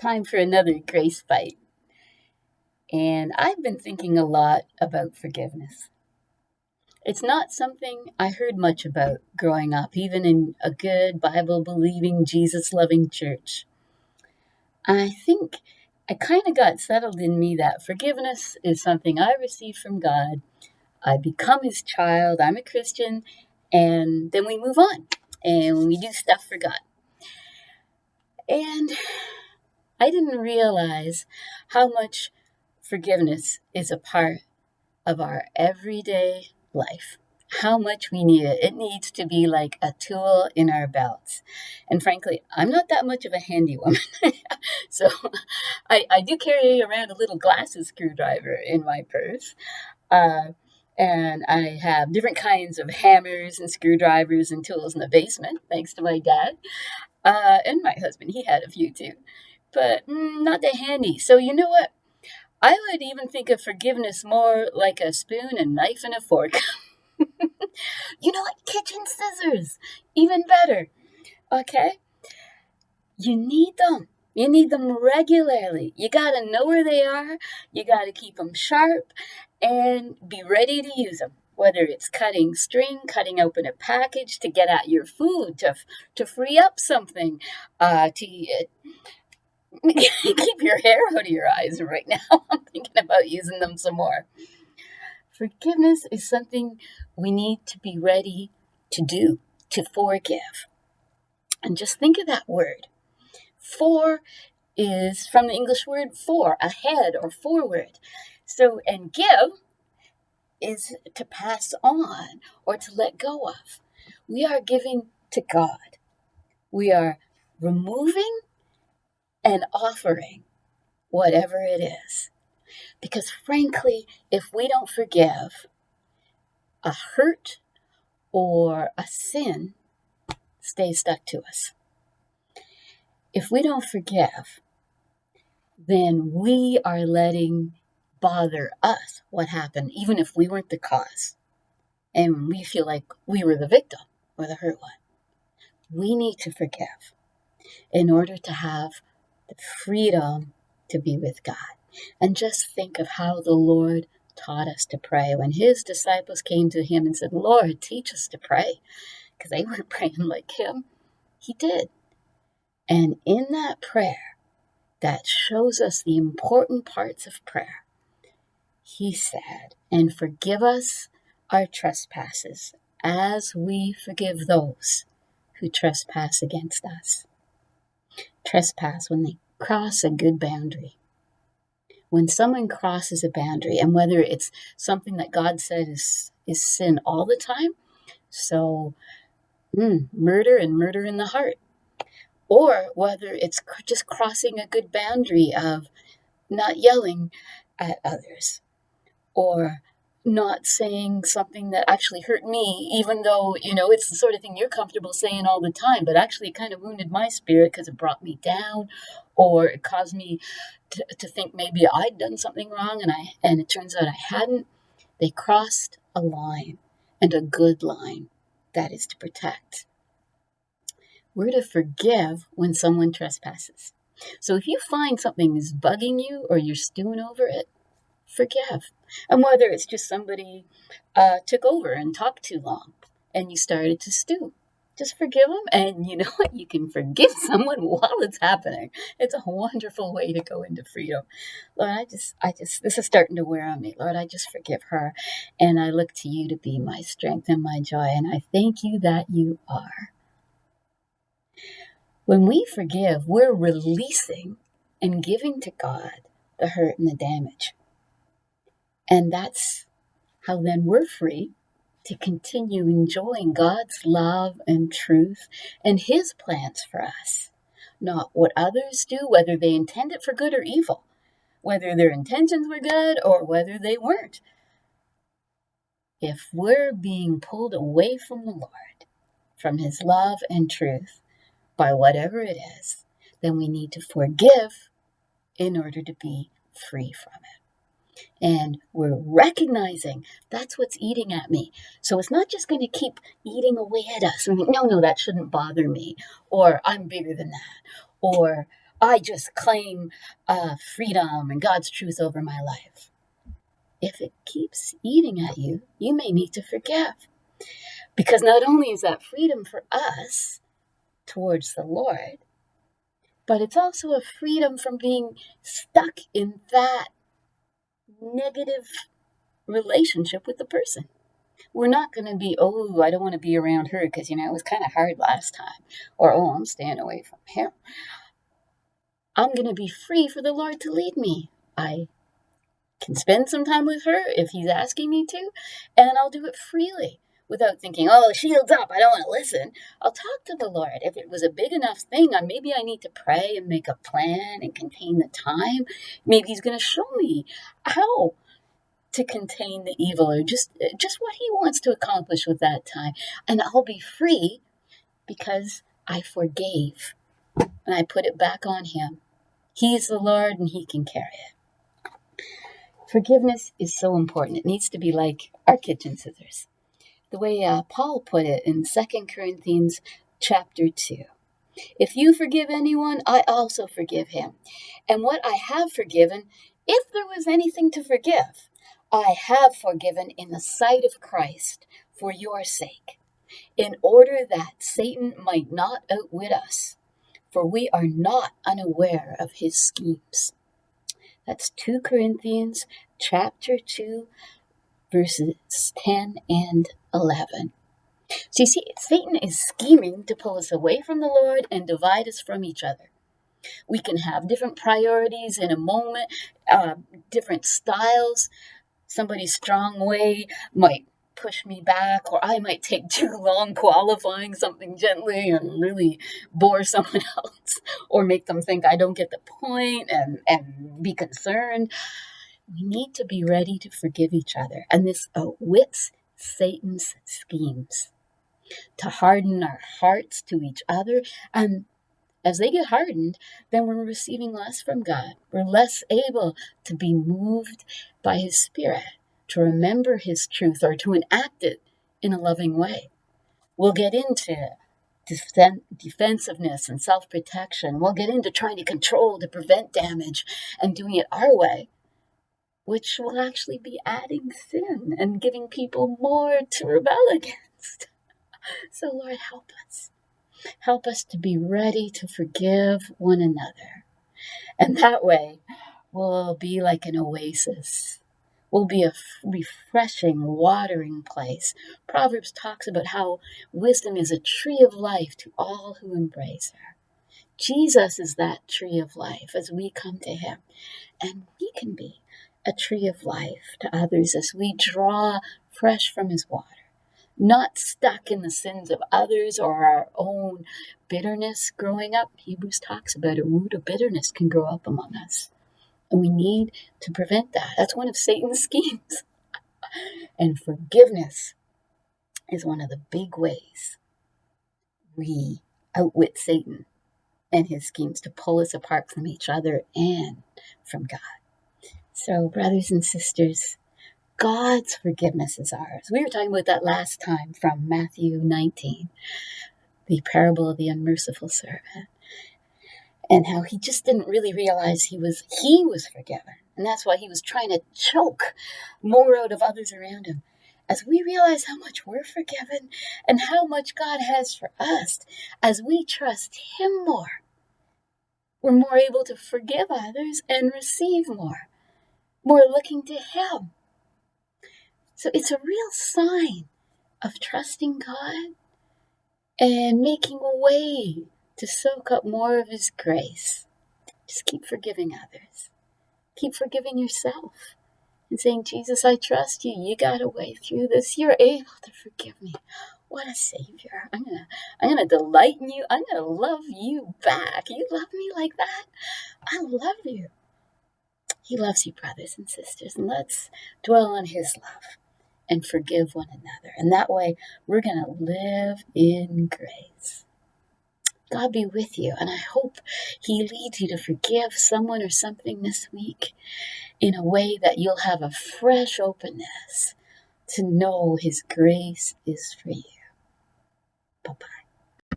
Time for another grace bite. And I've been thinking a lot about forgiveness. It's not something I heard much about growing up, even in a good Bible believing, Jesus loving church. I think I kind of got settled in me that forgiveness is something I receive from God. I become his child, I'm a Christian, and then we move on and we do stuff for God. And I didn't realize how much forgiveness is a part of our everyday life. How much we need it. It needs to be like a tool in our belts. And frankly, I'm not that much of a handy woman. So I do carry around a little glasses screwdriver in my purse. Uh, and I have different kinds of hammers and screwdrivers and tools in the basement, thanks to my dad. And my husband, he had a few too. But not that handy. So you know what? I would even think of forgiveness more like a spoon, a knife, and a fork. Like kitchen scissors. Even better. Okay? You need them. You need them regularly. You got to know where they are. You got to keep them sharp and be ready to use them. Whether it's cutting string, cutting open a package to get at your food, to free up something, to keep your hair out of your eyes right now. I'm thinking about using them some more. Forgiveness is something we need to be ready to do, to forgive. And just think of that word. For is from the English word for, ahead or forward. So, and give is to pass on or to let go of. We are giving to God. We are removing and offering whatever it is. Because frankly, if we don't forgive, a hurt or a sin stays stuck to us. If we don't forgive, then we are letting bother us what happened, even if we weren't the cause. And we feel like we were the victim or the hurt one. We need to forgive in order to have the freedom to be with God. And just think of how the Lord taught us to pray. When his disciples came to him and said, Lord, teach us to pray, because they weren't praying like him, he did. And in that prayer, that shows us the important parts of prayer. He said, and forgive us our trespasses as we forgive those who trespass against us. Trespass when they cross a good boundary. When someone crosses a boundary, and whether it's something that God said is sin all the time, so murder and murder in the heart, or whether it's just crossing a good boundary of not yelling at others, or not saying something that actually hurt me, even though, it's the sort of thing you're comfortable saying all the time, but actually it kind of wounded my spirit because it brought me down, or it caused me to think maybe I'd done something wrong, and it turns out I hadn't. They crossed a line, and a good line, that is to protect. We're to forgive when someone trespasses. So if you find something is bugging you or you're stewing over it, forgive. And whether it's just somebody took over and talked too long and you started to stew, just forgive them. And you know what? You can forgive someone while it's happening. It's a wonderful way to go into freedom. Lord, I just, this is starting to wear on me. Lord, I just forgive her. And I look to you to be my strength and my joy. And I thank you that you are. When we forgive, we're releasing and giving to God the hurt and the damage. And that's how then we're free to continue enjoying God's love and truth and his plans for us. Not what others do, whether they intend it for good or evil, whether their intentions were good or whether they weren't. If we're being pulled away from the Lord, from his love and truth, by whatever it is, then we need to forgive in order to be free from it. And we're recognizing that's what's eating at me. So it's not just going to keep eating away at us. No, that shouldn't bother me. Or I'm bigger than that. Or I just claim freedom and God's truth over my life. If it keeps eating at you, you may need to forgive. Because not only is that freedom for us towards the Lord, but it's also a freedom from being stuck in that negative relationship with the person. We're not going to be, oh, I don't want to be around her because, it was kind of hard last time. Or, oh, I'm staying away from him. I'm going to be free for the Lord to lead me. I can spend some time with her if he's asking me to, and I'll do it freely without thinking, oh, shields up, I don't want to listen. I'll talk to the Lord. If it was a big enough thing, maybe I need to pray and make a plan and contain the time. Maybe he's going to show me how to contain the evil, or just what he wants to accomplish with that time. And I'll be free because I forgave and I put it back on him. He's the Lord and he can carry it. Forgiveness is so important. It needs to be like our kitchen scissors. The way Paul put it in 2 Corinthians chapter 2. If you forgive anyone, I also forgive him. And what I have forgiven, if there was anything to forgive, I have forgiven in the sight of Christ for your sake, in order that Satan might not outwit us, for we are not unaware of his schemes. That's 2 Corinthians chapter 2, verses 10 and 11. So you see, Satan is scheming to pull us away from the Lord and divide us from each other. We can have different priorities in a moment, different styles. Somebody's strong way might push me back, or I might take too long qualifying something gently and really bore someone else, or make them think I don't get the point and be concerned. We need to be ready to forgive each other. And this outwits Satan's schemes to harden our hearts to each other. And as they get hardened, then we're receiving less from God. We're less able to be moved by his Spirit, to remember his truth, or to enact it in a loving way. We'll get into defensiveness and self-protection. We'll get into trying to control, to prevent damage, and doing it our way, which will actually be adding sin and giving people more to rebel against. So Lord, help us. Help us to be ready to forgive one another. And that way, we'll be like an oasis. We'll be a refreshing, watering place. Proverbs talks about how wisdom is a tree of life to all who embrace her. Jesus is that tree of life as we come to him. And we can be a tree of life to others as we draw fresh from his water. Not stuck in the sins of others or our own bitterness growing up. Hebrews talks about a root of bitterness can grow up among us. And we need to prevent that. That's one of Satan's schemes. And forgiveness is one of the big ways we outwit Satan and his schemes to pull us apart from each other and from God. So, brothers and sisters, God's forgiveness is ours. We were talking about that last time from Matthew 19, the parable of the unmerciful servant, and how he just didn't really realize he was forgiven. And that's why he was trying to choke more out of others around him. As we realize how much we're forgiven and how much God has for us, as we trust him more, we're more able to forgive others and receive more looking to him. So it's a real sign of trusting God and making a way to soak up more of his grace. Just keep forgiving others. Keep forgiving yourself and saying, Jesus, I trust you. You got a way through this. You're able to forgive me. What a Savior. I'm gonna delight in you. I'm gonna love you back. You love me like that? I love you. He loves you, brothers and sisters. And let's dwell on his love and forgive one another. And that way, we're going to live in grace. God be with you. And I hope he leads you to forgive someone or something this week in a way that you'll have a fresh openness to know his grace is for you. Bye-bye.